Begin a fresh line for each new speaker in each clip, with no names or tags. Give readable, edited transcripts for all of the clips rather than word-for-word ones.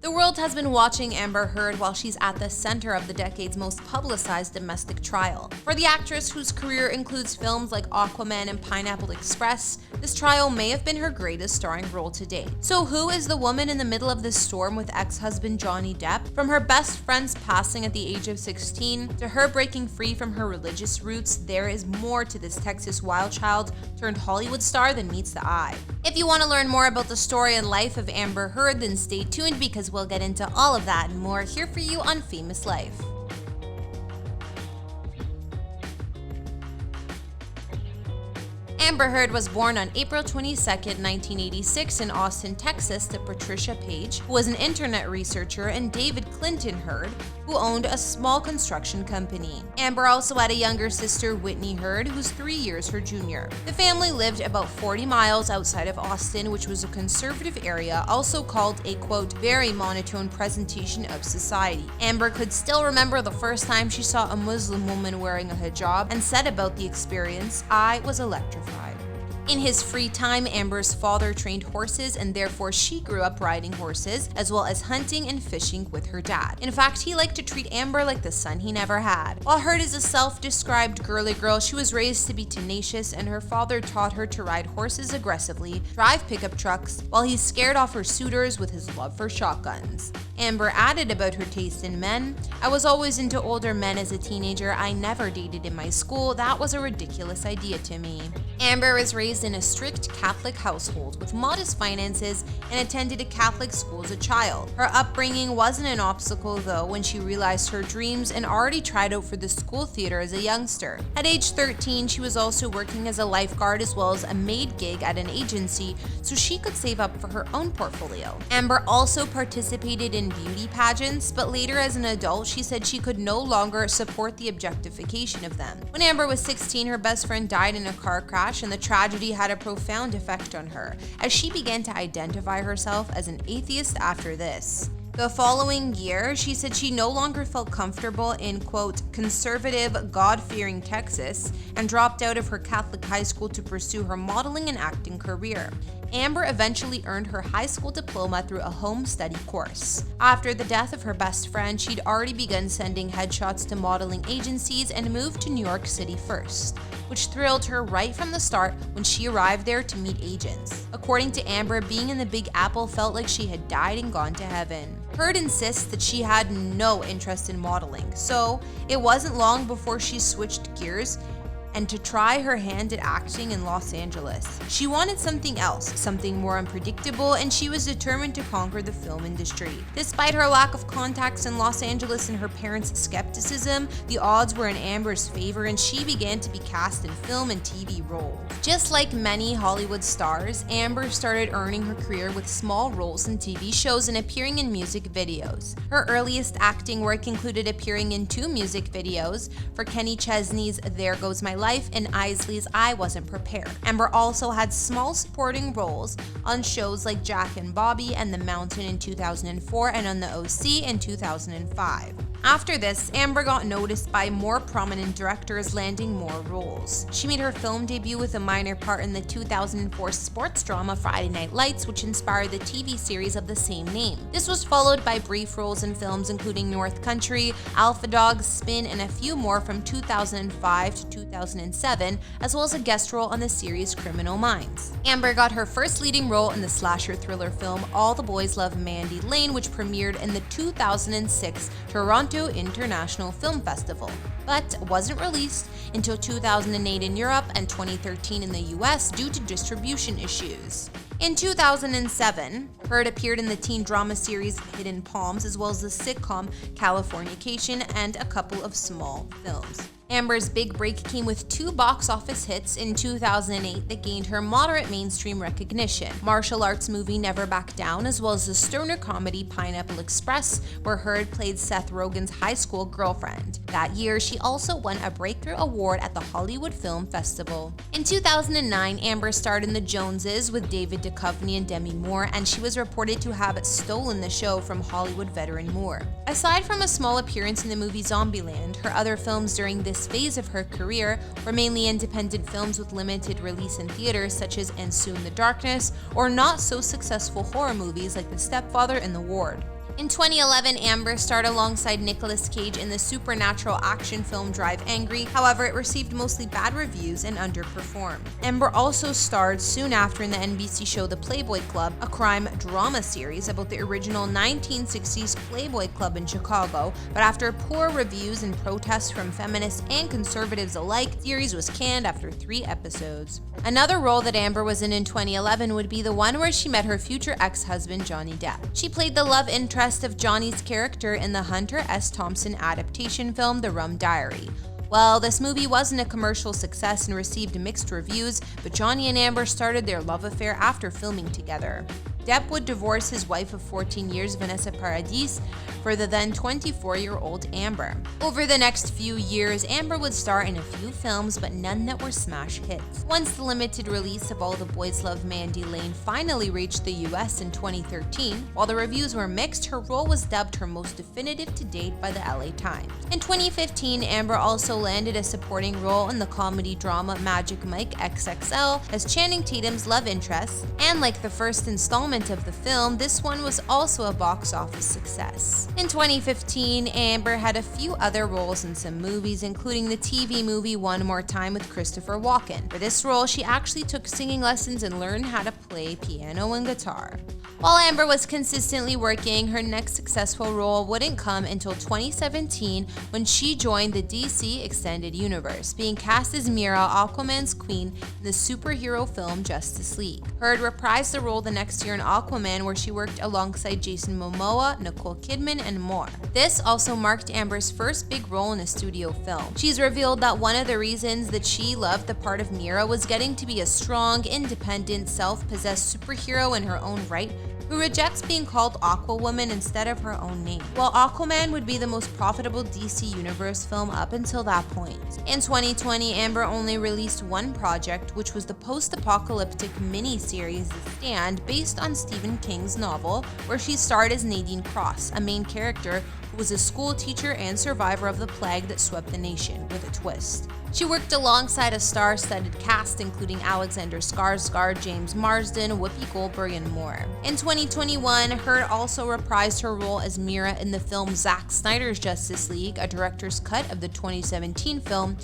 The world has been watching Amber Heard while she's at the center of the decade's most publicized domestic trial. For the actress, whose career includes films like Aquaman and Pineapple Express, this trial may have been her greatest starring role to date. So who is the woman in the middle of this storm with ex-husband Johnny Depp? From her best friend's passing at the age of 16 to her breaking free from her religious roots, there is more to this Texas wild child turned Hollywood star than meets the eye. If you want to learn more about the story and life of Amber Heard, then stay tuned because we'll get into all of that and more here for you on Famous Life. Amber Heard was born on April 22, 1986 in Austin, Texas to Patricia Page, who was an internet researcher, and David Clinton Heard, who owned a small construction company. Amber also had a younger sister, Whitney Heard, who's 3 years her junior. The family lived about 40 miles outside of Austin, which was a conservative area, also called a, quote, very monotone presentation of society. Amber could still remember the first time she saw a Muslim woman wearing a hijab and said about the experience, "I was electrified." In his free time, Amber's father trained horses, and therefore she grew up riding horses, as well as hunting and fishing with her dad. In fact, he liked to treat Amber like the son he never had. While Heard is a self-described girly girl, she was raised to be tenacious, and her father taught her to ride horses aggressively, drive pickup trucks, while he scared off her suitors with his love for shotguns. Amber added about her taste in men, "I was always into older men as a teenager. I never dated in my school. That was a ridiculous idea to me." Amber was raised in a strict Catholic household with modest finances and attended a Catholic school as a child. Her upbringing wasn't an obstacle though when she realized her dreams and already tried out for the school theater as a youngster. At age 13, she was also working as a lifeguard as well as a maid gig at an agency so she could save up for her own portfolio. Amber also participated in beauty pageants, but later as an adult she said she could no longer support the objectification of them. When Amber was 16, her best friend died in a car crash, and the tragedy had a profound effect on her, as she began to identify herself as an atheist after this. The following year, she said she no longer felt comfortable in, quote, conservative, God-fearing Texas, and dropped out of her Catholic high school to pursue her modeling and acting career. Amber eventually earned her high school diploma through a home study course. After the death of her best friend, she'd already begun sending headshots to modeling agencies and moved to New York City first, which thrilled her right from the start when she arrived there to meet agents. According to Amber, being in the Big Apple felt like she had died and gone to heaven. Heard insists that she had no interest in modeling, so it wasn't long before she switched gears and to try her hand at acting in Los Angeles. She wanted something else, something more unpredictable, and she was determined to conquer the film industry. Despite her lack of contacts in Los Angeles and her parents' skepticism, the odds were in Amber's favor and she began to be cast in film and TV roles. Just like many Hollywood stars, Amber started earning her career with small roles in TV shows and appearing in music videos. Her earliest acting work included appearing in 2 music videos for Kenny Chesney's There Goes My Life and Isley's I Wasn't Prepared. Amber also had small supporting roles on shows like Jack and Bobby and The Mountain in 2004 and on The OC in 2005. After this, Amber got noticed by more prominent directors, landing more roles. She made her film debut with a minor part in the 2004 sports drama Friday Night Lights, which inspired the TV series of the same name. This was followed by brief roles in films including North Country, Alpha Dog, Spin, and a few more from 2005 to 2007, as well as a guest role on the series Criminal Minds. Amber got her first leading role in the slasher thriller film All the Boys Love Mandy Lane, which premiered in the 2006 Toronto International Film Festival, but wasn't released until 2008 in Europe and 2013 in the US due to distribution issues. In 2007, Heard appeared in the teen drama series Hidden Palms, as well as the sitcom Californication and a couple of small films. Amber's big break came with 2 box office hits in 2008 that gained her moderate mainstream recognition: martial arts movie Never Back Down, as well as the stoner comedy Pineapple Express, where Heard played Seth Rogen's high school girlfriend. That year, she also won a Breakthrough Award at the Hollywood Film Festival. In 2009, Amber starred in The Joneses with David Duchovny and Demi Moore, and she was reported to have stolen the show from Hollywood veteran Moore. Aside from a small appearance in the movie Zombieland, her other films during this phase of her career were mainly independent films with limited release in theaters, such as And Soon the Darkness, or not so successful horror movies like The Stepfather and The Ward. In 2011, Amber starred alongside Nicolas Cage in the supernatural action film Drive Angry. However, it received mostly bad reviews and underperformed. Amber also starred soon after in the NBC show The Playboy Club, a crime drama series about the original 1960s Playboy Club in Chicago, but after poor reviews and protests from feminists and conservatives alike, the series was canned after 3 episodes. Another role that Amber was in 2011 would be the one where she met her future ex-husband Johnny Depp. She played the love interest of Johnny's character in the Hunter S. Thompson adaptation film The Rum Diary. Well, this movie wasn't a commercial success and received mixed reviews, but Johnny and Amber started their love affair after filming together. Depp would divorce his wife of 14 years, Vanessa Paradis, for the then 24-year-old Amber. Over the next few years, Amber would star in a few films, but none that were smash hits. Once the limited release of All the Boys Love Mandy Lane finally reached the US in 2013, while the reviews were mixed, her role was dubbed her most definitive to date by the LA Times. In 2015, Amber also landed a supporting role in the comedy drama Magic Mike XXL as Channing Tatum's love interest, and like the first installment of the film, this one was also a box office success. In 2015, Amber had a few other roles in some movies, including the TV movie One More Time with Christopher Walken. For this role, she actually took singing lessons and learned how to play piano and guitar. While Amber was consistently working, her next successful role wouldn't come until 2017 when she joined the DC Extended Universe, being cast as Mera, Aquaman's queen, in the superhero film Justice League. Heard reprised the role the next year in Aquaman, where she worked alongside Jason Momoa, Nicole Kidman, and more. This also marked Amber's first big role in a studio film. She's revealed that one of the reasons that she loved the part of Mera was getting to be a strong, independent, self-possessed superhero in her own right, who rejects being called Aquawoman instead of her own name. While Aquaman would be the most profitable DC Universe film up until that point. In 2020, Amber only released one project, which was the post-apocalyptic mini-series The Stand, based on Stephen King's novel, where she starred as Nadine Cross, a main character who was a school teacher and survivor of the plague that swept the nation, with a twist. She worked alongside a star-studded cast including Alexander Skarsgård, James Marsden, Whoopi Goldberg, and more. In 2021, Heard also reprised her role as Mera in the film Zack Snyder's Justice League, a director's cut of the 2017 film,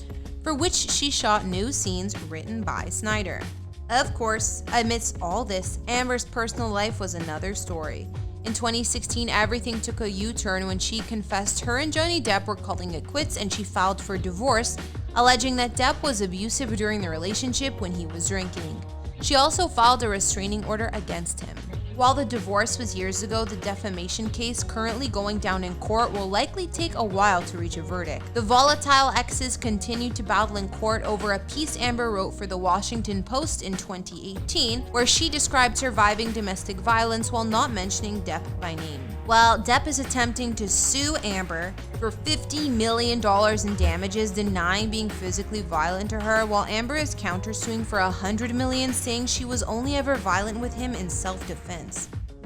for which she shot new scenes written by Snyder. Of course, amidst all this, Amber's personal life was another story. In 2016, everything took a U-turn when she confessed her and Johnny Depp were calling it quits, and she filed for divorce, alleging that Depp was abusive during the relationship when he was drinking. She also filed a restraining order against him. While the divorce was years ago, the defamation case currently going down in court will likely take a while to reach a verdict. The volatile exes continue to battle in court over a piece Amber wrote for the Washington Post in 2018, where she described surviving domestic violence while not mentioning Depp by name. Well, Depp is attempting to sue Amber for $50 million in damages, denying being physically violent to her, while Amber is countersuing for $100 million, saying she was only ever violent with him in self-defense.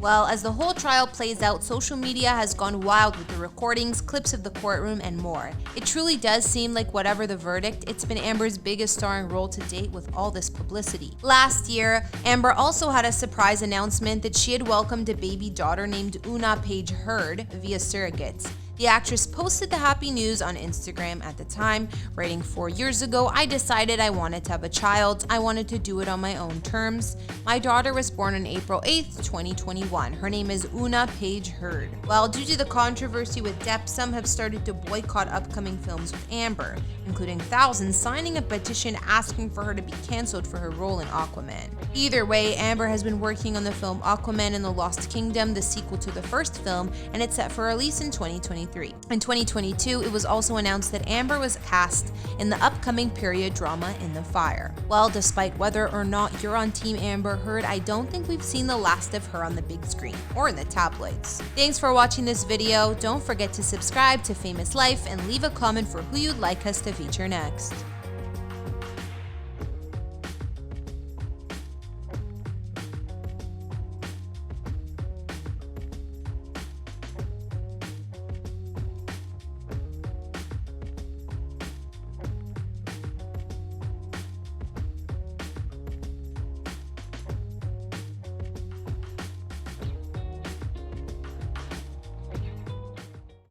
Well, as the whole trial plays out, social media has gone wild with the recordings, clips of the courtroom, and more. It truly does seem like whatever the verdict, it's been Amber's biggest starring role to date with all this publicity. Last year, Amber also had a surprise announcement that she had welcomed a baby daughter named Una Page Heard via surrogates. The actress posted the happy news on Instagram at the time, writing, 4 years ago, I decided I wanted to have a child. I wanted to do it on my own terms. My daughter was born on April 8th, 2021. Her name is Una Page Heard. Well, due to the controversy with Depp, some have started to boycott upcoming films with Amber, including thousands signing a petition asking for her to be canceled for her role in Aquaman. Either way, Amber has been working on the film Aquaman and the Lost Kingdom, the sequel to the first film, and it's set for release in 2023. In 2022, it was also announced that Amber was cast in the upcoming period drama In the Fire. Well, despite whether or not you're on Team Amber Heard, I don't think we've seen the last of her on the big screen or in the tabloids. Thanks for watching this video. Don't forget to subscribe to Famous Life and leave a comment for who you'd like us to feature next.